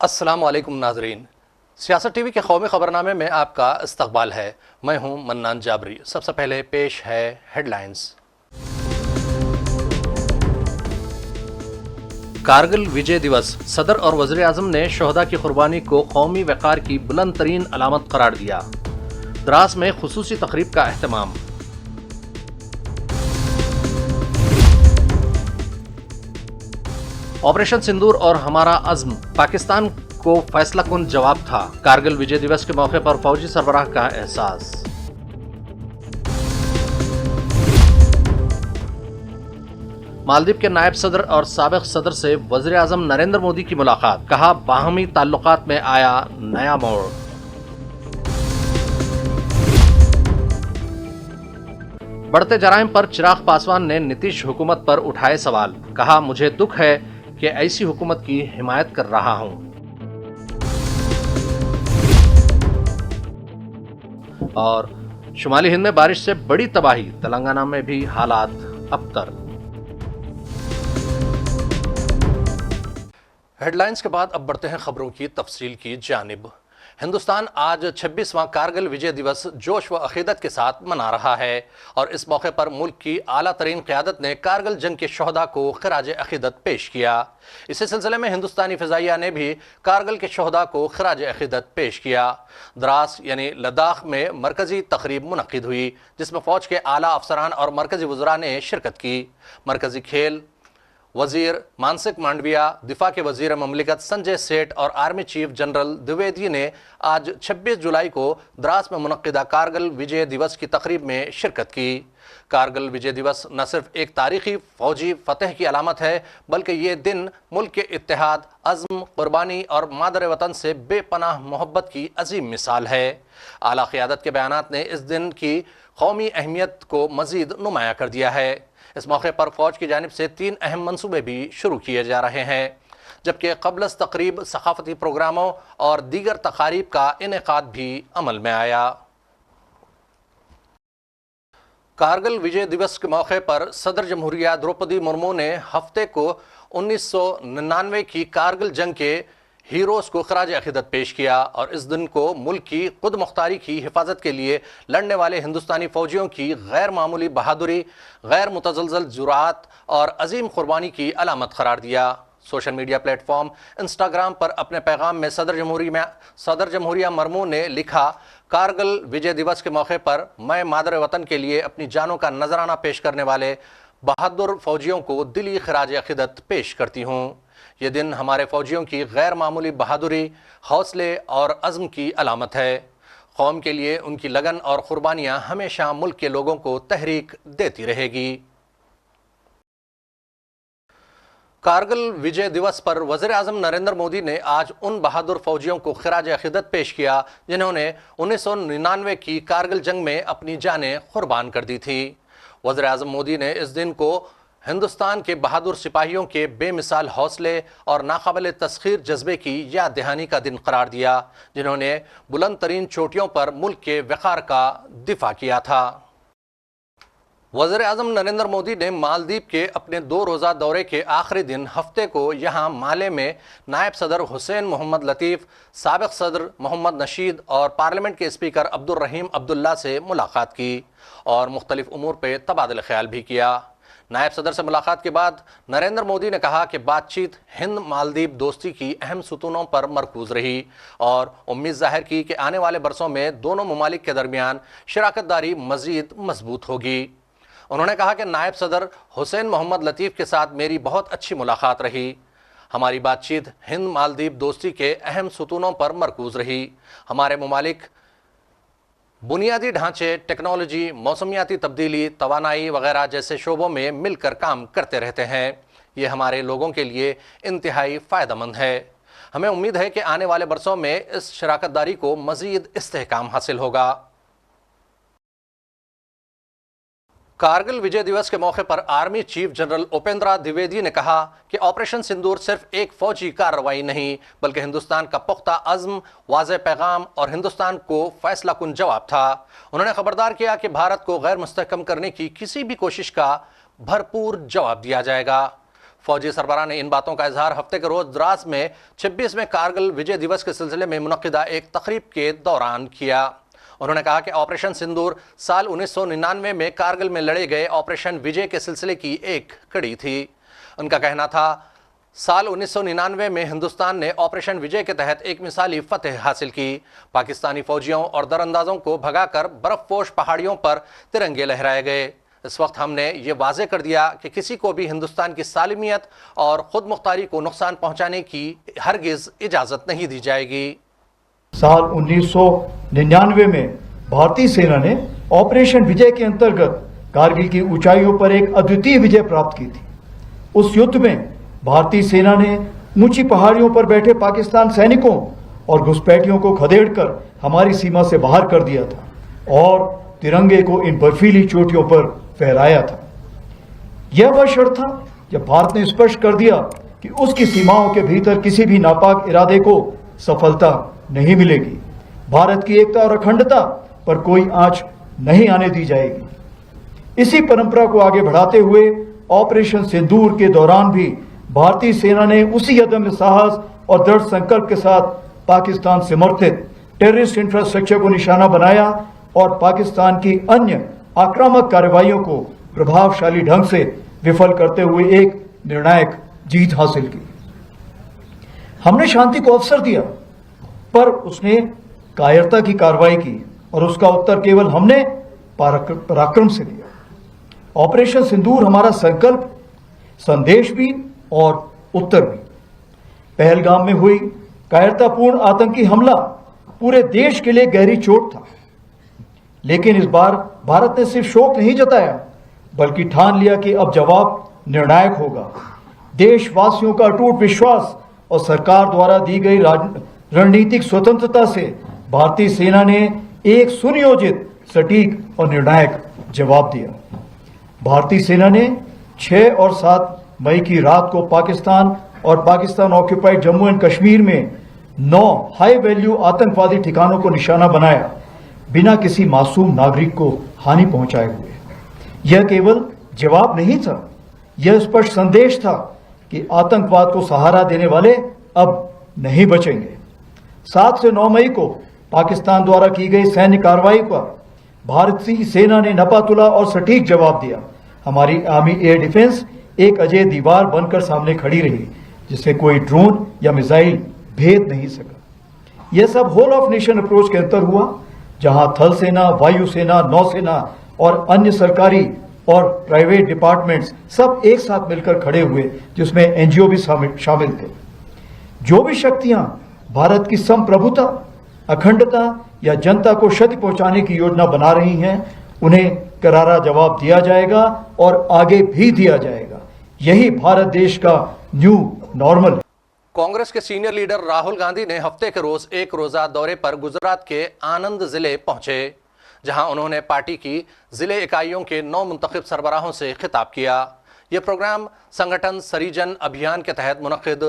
अस्सलाम वालेकुम नाजरीन, सियासत टीवी के कौमी खबरनामे में आपका इस्तकबाल है। मैं हूं मन्नान जाबरी। सबसे पहले पेश है हेडलाइंस। कारगिल विजय दिवस, सदर और वज़ीर आज़म ने शोहदा की कुर्बानी को कौमी वक़ार की बुलंद तरीन अलामत करार दिया। द्रास में खुसूसी तकरीब का एहतमाम। ऑपरेशन सिंदूर और हमारा अज़्म, पाकिस्तान को फैसला कुन जवाब था। कारगिल विजय दिवस के मौके पर फौजी सरबराह का एहसास। मालदीव के नायब सदर और साबिक सदर से वज़ीर आज़म नरेंद्र मोदी की मुलाकात, कहा बाहमी ताल्लुकात में आया नया मोड़। बढ़ते जराइम पर चिराग पासवान ने नीतीश हुकूमत पर उठाए सवाल, कहा मुझे दुख है कि ऐसी हुकूमत की हिमायत कर रहा हूं। और शुमाली हिंद में बारिश से बड़ी तबाही, तेलंगाना में भी हालात अबतर। हेडलाइंस के बाद अब बढ़ते हैं खबरों की तफसील की जानिब। हिंदुस्तान आज 26वां कारगिल विजय दिवस जोश व अकीदत के साथ मना रहा है और इस मौके पर मुल्क की आला तरीन क़यादत ने कारगिल जंग के शोहदा को खिराज अकीदत पेश किया। इसी सिलसिले में हिंदुस्तानी फ़िज़ाइया ने भी कारगिल के शोहदा को खिराज अकीदत पेश किया। द्रास यानी लद्दाख में मरकज़ी तकरीब मुनक़िद हुई, जिसमें फ़ौज के आला अफसरान और मरकज़ी वज़रा ने शिरकत की। मरकज़ी खेल वज़ीर मानसिक मांडविया, दिफा के वज़ीर ममलिकत संजय सेठ और आर्मी चीफ जनरल द्विवेदी ने आज 26 जुलाई को द्रास में मुनक़िदा कारगिल विजय दिवस की तकरीब में शिरकत की। कारगिल विजय दिवस न सिर्फ एक तारीख़ी फ़ौजी फ़तह की अलामत है, बल्कि ये दिन मुल्क के इत्तेहाद, अज़्म, क़ुरबानी और मादर वतन से बेपनाह मोहब्बत की अजीम मिसाल है। आला क़यादत के बयानात ने इस दिन की कौमी अहमियत को मज़ीद नुमाया कर दिया है। इस मौके पर फ़ौज की जानिब से 3 अहम मंसूबे भी शुरू किए जा रहे हैं, जबकि क़ब्लस तकरीब सक़ाफ़ती प्रोग्रामों और दीगर तक़ारीब का इनेक़ाद भी अमल में आया। कारगिल विजय दिवस के मौके पर सदर जमहूरिया द्रौपदी मुर्मू ने हफ्ते को 1999 की कारगिल जंग के हीरोज़ को खराज अक़ीदत पेश किया और इस दिन को मुल्क की खुद मुख्तारी की हिफाजत के लिए लड़ने वाले हिंदुस्तानी फ़ौजियों की गैर मामूली बहादुरी, गैर मुतज़लज़ल जुराअत और अजीम क़ुरबानी की अलामत करार दिया। सोशल मीडिया प्लेटफॉर्म इंस्टाग्राम पर अपने पैगाम में सदर जमहूरिया मुर्मू ने लिखा, कारगिल विजय दिवस के मौके पर मैं मादर वतन के लिए अपनी जानों का नजराना पेश करने वाले बहादुर फ़ौजियों को दिली खराज अक़ीदत पेश करती हूँ। ये दिन हमारे फ़ौजियों की गैर मामूली बहादुरी, हौसले और अज़्म की अलामत है। कौम के लिए उनकी लगन और क़ुरबानियाँ हमेशा मुल्क के लोगों को तहरीक देती रहेगी। कारगिल विजय दिवस पर वज़ीर आज़म नरेंद्र मोदी ने आज उन बहादुर फ़ौजियों को खिराज अक़ीदत पेश किया जिन्होंने 1999 की कारगिल जंग में अपनी जानें क़ुरबान कर दी थी। वज़ीर आज़म मोदी ने इस दिन को हिंदुस्तान के बहादुर सिपाहियों के बेमिसाल हौसले और नाकाबिल तस्खीर जज्बे की याद दहानी का दिन करार दिया, जिन्होंने बुलंद तरीन चोटियों पर मुल्क के वक़ार का दिफा किया था। वज़ीर आज़म नरेंद्र मोदी ने मालदीव के अपने 2 रोज़ा दौरे के आखिरी दिन हफ्ते को यहाँ माले में नायब सदर हुसैन मोहम्मद लतीफ़, साबिक़ सदर मोहम्मद नशीद और पार्लियामेंट के स्पीकर अब्दुर्रहीम अब्दुल्ला से मुलाकात की और मुख्तलिफ उमूर पर तबादला ख्याल भी किया। नायब सदर से मुलाकात के बाद नरेंद्र मोदी ने कहा कि बातचीत हिंद मालदीव दोस्ती की अहम सुतूनों पर मरकूज रही और उम्मीद जाहिर की कि आने वाले बरसों में दोनों ममालिक के दरमियान शराकतदारी मज़ीद मजबूत होगी। उन्होंने कहा कि नायब सदर हुसैन मोहम्मद लतीफ़ के साथ मेरी बहुत अच्छी मुलाकात रही। हमारी बातचीत हिंद मालदीव दोस्ती के अहम सुतूनों पर मरकूज रही। हमारे ममालिक बुनियादी ढांचे, टेक्नोलॉजी, मौसमियाती तब्दीली, तवानाई वगैरह जैसे शोबों में मिलकर काम करते रहते हैं। ये हमारे लोगों के लिए इंतहाई फ़ायदेमंद है। हमें उम्मीद है कि आने वाले बरसों में इस शराकतदारी को मज़ीद इस्तेहकाम हासिल होगा। कारगिल विजय दिवस के मौके पर army chief general Upendra Dwivedi ने कहा कि ऑपरेशन सिंदूर सिर्फ एक फौजी कार्रवाई नहीं, बल्कि हिंदुस्तान का पुख्ता अज़्म, वाज़ेह पैगाम और हिंदुस्तान को फैसला कुन जवाब था। उन्होंने खबरदार किया कि भारत को गैर मुस्तहकम करने की किसी भी कोशिश का भरपूर जवाब दिया जाएगा। फौजी सरबराह ने इन बातों का इजहार हफ्ते के रोज द्रास में 26वें कारगिल विजय दिवस के सिलसिले में मुनक्किदा एक तकरीब के दौरान किया। उन्होंने कहा कि ऑपरेशन सिंदूर साल 1999 में कारगिल में लड़े गए ऑपरेशन विजय के सिलसिले की एक कड़ी थी। उनका कहना था, साल 1999 में हिंदुस्तान ने ऑपरेशन विजय के तहत एक मिसाली फतेह हासिल की। पाकिस्तानी फौजियों और दरअंदाजों को भगाकर बर्फपोश पहाड़ियों पर तिरंगे लहराए गए। इस वक्त हमने ये वाजे कर दिया कि किसी को भी हिंदुस्तान की सालिमियत और खुद मुख्तारी को नुकसान पहुंचाने की हरगिज इजाजत नहीं दी जाएगी। साल 1999 में भारतीय सेना ने ऑपरेशन विजय के अंतर्गत कारगिल की ऊंचाइयों पर एक अद्वितीय विजय प्राप्त की थी। उस युद्ध में भारतीय सेना ने ऊंची पहाड़ियों पर बैठे पाकिस्तान सैनिकों और घुसपैठियों को खदेड़कर हमारी सीमा से बाहर कर दिया था और तिरंगे को इन बर्फीली चोटियों पर फहराया था। यह वह क्षण था जब भारत ने स्पष्ट कर दिया कि उसकी सीमाओं के भीतर किसी भी नापाक इरादे को सफलता नहीं मिलेगी। भारत की एकता और अखंडता पर कोई आंच नहीं आने दी जाएगी। इसी परंपरा को आगे बढ़ाते हुए ऑपरेशन सिंदूर के दौरान भी भारतीय सेना ने उसी अदम्य साहस और दृढ़ संकल्प के साथ पाकिस्तान समर्थित टेररिस्ट इंफ्रास्ट्रक्चर को निशाना बनाया और पाकिस्तान की अन्य आक्रामक कार्रवाइयों को प्रभावशाली ढंग से विफल करते हुए एक निर्णायक जीत हासिल की। हमने शांति को अवसर दिया, पर उसने कायरता की कार्रवाई की और उसका उत्तर केवल हमने पराक्रम से दिया। ऑपरेशन सिंदूर हमारा संकल्प, संदेश भी और उत्तर भी। पहलगाम में हुई कायरतापूर्ण आतंकी हमला पूरे देश के लिए गहरी चोट था, लेकिन इस बार भारत ने सिर्फ शोक नहीं जताया, बल्कि ठान लिया कि अब जवाब निर्णायक होगा। देशवासियों का अटूट विश्वास और सरकार द्वारा दी गई रणनीतिक स्वतंत्रता से भारतीय सेना ने एक सुनियोजित, सटीक और निर्णायक जवाब दिया। भारतीय सेना ने 6 और 7 मई की रात को पाकिस्तान और पाकिस्तान ऑक्यूपाइड जम्मू एंड कश्मीर में 9 हाई वैल्यू आतंकवादी ठिकानों को निशाना बनाया, बिना किसी मासूम नागरिक को हानि पहुंचाए हुए। यह केवल जवाब नहीं था, यह स्पष्ट संदेश था कि आतंकवाद को सहारा देने वाले अब नहीं बचेंगे। 7 से 9 मई को पाकिस्तान द्वारा की गई सैन्य कार्रवाई पर भारतीय सेना ने नपातुला और सटीक जवाब दिया। हमारी आर्मी एयर डिफेंस एक अजय दीवार बनकर सामने खड़ी रही, जिसे कोई ड्रोन या मिसाइल भेद नहीं सका। यह सब होल ऑफ नेशन अप्रोच के अंतर हुआ, जहां थल सेना, वायुसेना, नौसेना और अन्य सरकारी और प्राइवेट डिपार्टमेंट्स सब एक साथ मिलकर खड़े हुए, जिसमें एनजीओ भी शामिल थे। जो भी शक्तियां भारत की संप्रभुता, अखंडता या जनता को क्षति पहुंचाने की योजना बना रही हैं, उन्हें करारा जवाब दिया जाएगा और आगे भी दिया जाएगा। यही भारत देश का न्यू नॉर्मल है। कांग्रेस के सीनियर लीडर राहुल गांधी ने हफ्ते के रोज एक रोजा दौरे पर गुजरात के आनंद जिले पहुंचे, जहां उन्होंने पार्टी की जिले इकाइयों के 9 मुंतखब सरबराहों से खिताब किया। यह प्रोग्राम संगठन सरीजन अभियान के तहत मुनक्किद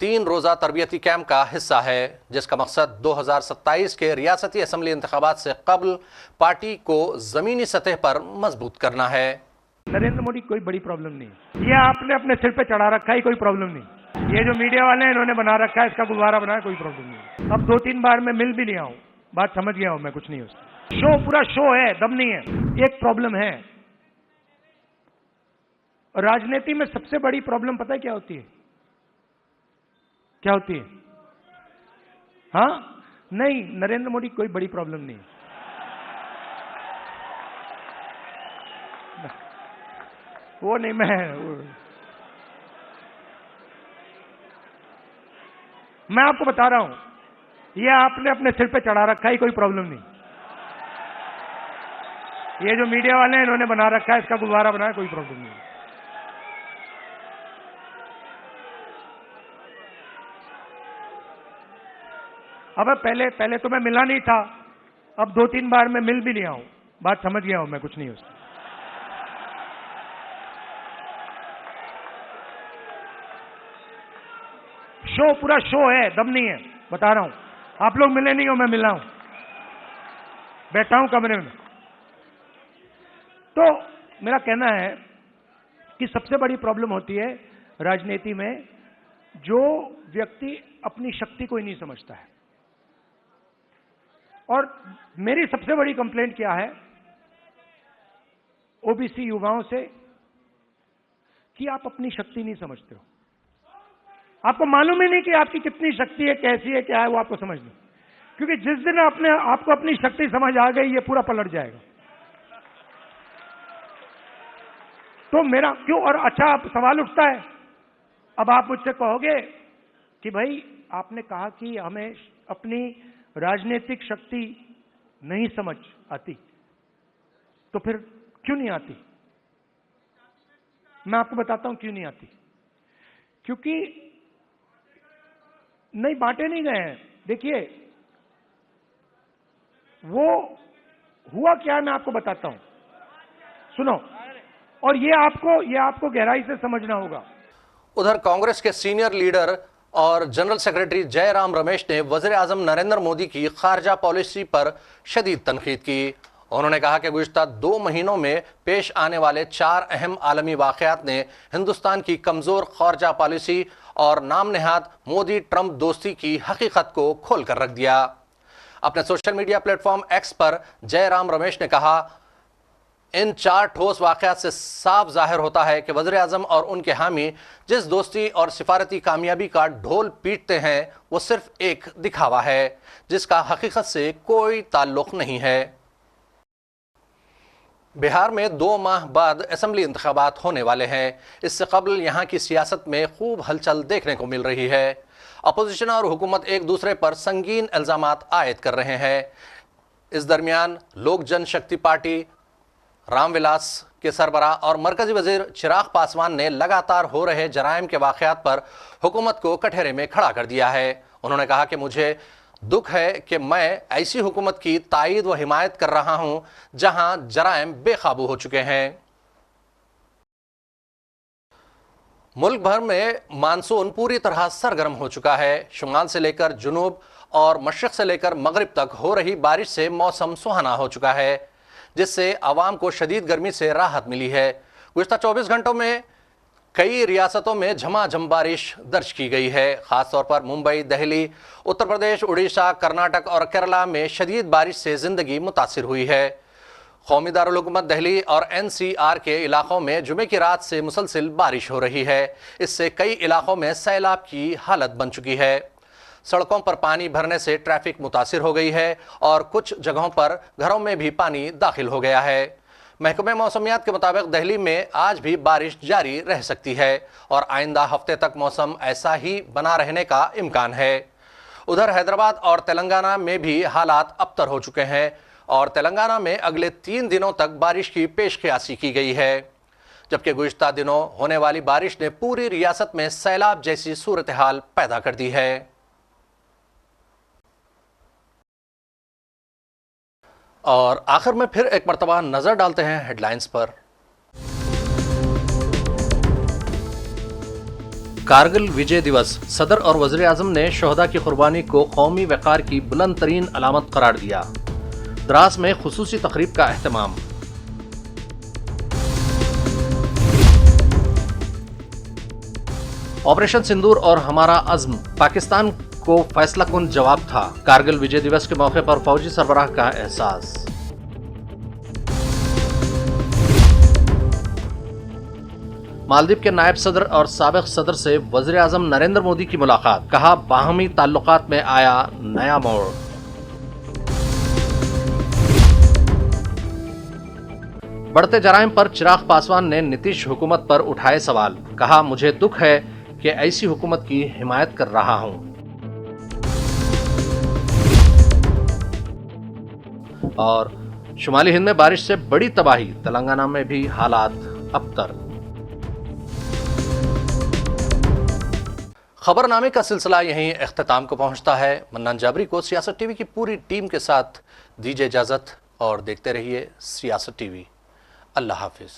3 रोजा तरबियती कैंप का हिस्सा है, जिसका मकसद 2027 के रियासती असम्बली इंतखाबात से कबल पार्टी को जमीनी सतह पर मजबूत करना है। नरेंद्र मोदी कोई बड़ी प्रॉब्लम नहीं, ये आपने अपने सिर पे चढ़ा रखा है, कोई प्रॉब्लम नहीं। ये जो मीडिया वाले हैं इन्होंने बना रखा है, इसका गुब्बारा बनाया, कोई प्रॉब्लम नहीं। अब 2-3 बार मैं मिल भी लिया हूं, बात समझ गया हूं मैं, कुछ नहीं उसका। शो पूरा शो है, दम नहीं है। एक प्रॉब्लम है, राजनीति में सबसे बड़ी प्रॉब्लम पता है क्या होती है? क्या होती है? हाँ नहीं, नरेंद्र मोदी कोई बड़ी प्रॉब्लम नहीं, वो नहीं। मैं आपको बता रहा हूं, ये आपने अपने सिर पे चढ़ा रखा है, कोई प्रॉब्लम नहीं। ये जो मीडिया वाले हैं इन्होंने बना रखा है, इसका गुब्बारा बनाया, कोई प्रॉब्लम नहीं। अब पहले तो मैं मिला नहीं था, अब 2-3 बार मैं मिल भी लिया हूं, बात समझ गया हूं मैं, कुछ नहीं उसका। शो पूरा शो है, दम नहीं है, बता रहा हूं। आप लोग मिले नहीं हो, मैं मिला हूं, बैठा हूं कमरे में। तो मेरा कहना है कि सबसे बड़ी प्रॉब्लम होती है राजनीति में जो व्यक्ति अपनी शक्ति को ही नहीं समझता है। और मेरी सबसे बड़ी कंप्लेंट क्या है ओबीसी युवाओं से, कि आप अपनी शक्ति नहीं समझते हो। आपको मालूम ही नहीं कि आपकी कितनी शक्ति है, कैसी है, क्या है, वो आपको समझ नहीं। क्योंकि जिस दिन आपको अपनी शक्ति समझ आ गई, ये पूरा पलट जाएगा। तो मेरा क्यों, और अच्छा सवाल उठता है, अब आप मुझसे कहोगे कि भाई आपने कहा कि हमें अपनी राजनीतिक शक्ति नहीं समझ आती, तो फिर क्यों नहीं आती? मैं आपको बताता हूं क्यों नहीं आती। क्योंकि नहीं, बांटे नहीं गए हैं। देखिए वो हुआ क्या है, मैं आपको बताता हूं, सुनो, और ये आपको गहराई से समझना होगा। उधर कांग्रेस के सीनियर लीडर और जनरल सेक्रेटरी जयराम रमेश ने वज़ीर आज़म नरेंद्र मोदी की खारजा पॉलिसी पर शदीद तनकीद की। उन्होंने कहा कि गुज़िश्ता 2 महीनों में पेश आने वाले 4 अहम आलमी वाक़यात ने हिंदुस्तान की कमज़ोर खारजा पॉलिसी और नाम नेहाद मोदी ट्रंप दोस्ती की हकीकत को खोल कर रख दिया। अपने सोशल मीडिया प्लेटफॉर्म एक्स पर जयराम रमेश ने कहा, इन 4 ठोस वाक़यात से साफ जाहिर होता है कि वज़ीर आज़म और उनके हामी जिस दोस्ती और सिफारती कामयाबी का ढोल पीटते हैं वो सिर्फ एक दिखावा है जिसका हकीकत से कोई ताल्लुक नहीं है। बिहार में 2 माह बाद असेंबली इंतखाबात होने वाले हैं। इससे कबल यहाँ की सियासत में खूब हलचल देखने को मिल रही है। अपोजिशन और हुकूमत एक दूसरे पर संगीन इल्ज़ामात आयद कर रहे हैं। इस दरमियान लोक जनशक्ति पार्टी रामविलास के सरबराह और मरकजी वजीर चिराग पासवान ने लगातार हो रहे जराइम के वाक़यात पर हुकूमत को कटहरे में खड़ा कर दिया है। उन्होंने कहा कि मुझे दुख है कि मैं ऐसी हुकूमत की तायीद व हिमायत कर रहा हूं जहां जराइम बेकाबू हो चुके हैं। मुल्क भर में मानसून पूरी तरह सरगर्म हो चुका है। शुमाल से लेकर जुनूब और मशरिक से लेकर मगरिब तक हो रही बारिश से मौसम सुहाना हो चुका है, जिससे आवाम को शदीद गर्मी से राहत मिली है। गुज़िश्ता 24 घंटों में कई रियासतों में झमाझम बारिश दर्ज की गई है। ख़ासतौर पर मुंबई, दिल्ली, उत्तर प्रदेश, उड़ीसा, कर्नाटक और केरला में शदीद बारिश से ज़िंदगी मुतासिर हुई है। कौमी दारुल हुकूमत दिल्ली और NCR के इलाकों में जुमे की रात से मुसलसिल बारिश हो रही है। इससे कई इलाकों में सैलाब की हालत बन चुकी है। सड़कों पर पानी भरने से ट्रैफिक मुतासिर हो गई है और कुछ जगहों पर घरों में भी पानी दाखिल हो गया है। महकमे मौसमियात के मुताबिक दिल्ली में आज भी बारिश जारी रह सकती है और आइंदा हफ्ते तक मौसम ऐसा ही बना रहने का इम्कान है। उधर हैदराबाद और तेलंगाना में भी हालात अबतर हो चुके हैं और तेलंगाना में अगले 3 दिनों तक बारिश की पेशकयासी की गई है, जबकि गुज़िश्ता दिनों होने वाली बारिश ने पूरी रियासत में सैलाब जैसी सूरत हाल पैदा कर दी है। और आखिर में फिर एक मर्तबा नजर डालते हैं हेडलाइंस पर। कारगिल विजय दिवस, सदर और वज़ीर आज़म ने शोहदा की कुर्बानी को कौमी वक़ार की बुलंद तरीन अलामत करार दिया। द्रास में खुसूसी तकरीब का एहतमाम। ऑपरेशन सिंदूर और हमारा अज़्म पाकिस्तान को फैसलाकुन जवाब था। कारगिल विजय दिवस के मौके पर फौजी सरबराह का एहसास। मालदीव के नायब सदर और साबिक सदर से वज़ीर आज़म नरेंद्र मोदी की मुलाकात, कहा बाहमी ताल्लुकात में आया नया मोड़। बढ़ते जराइम पर चिराग पासवान ने नीतीश हुकूमत पर उठाए सवाल, कहा मुझे दुख है कि ऐसी हुकूमत की हिमायत कर रहा हूं। और शुमाली हिंद में बारिश से बड़ी तबाही, तेलंगाना में भी हालात अबतर। खबरनामे का सिलसिला यहीं इख्तिताम को पहुंचता है। मन्नान जाबरी को सियासत टीवी की पूरी टीम के साथ दीजिए इजाजत और देखते रहिए सियासत टीवी। अल्लाह हाफिज।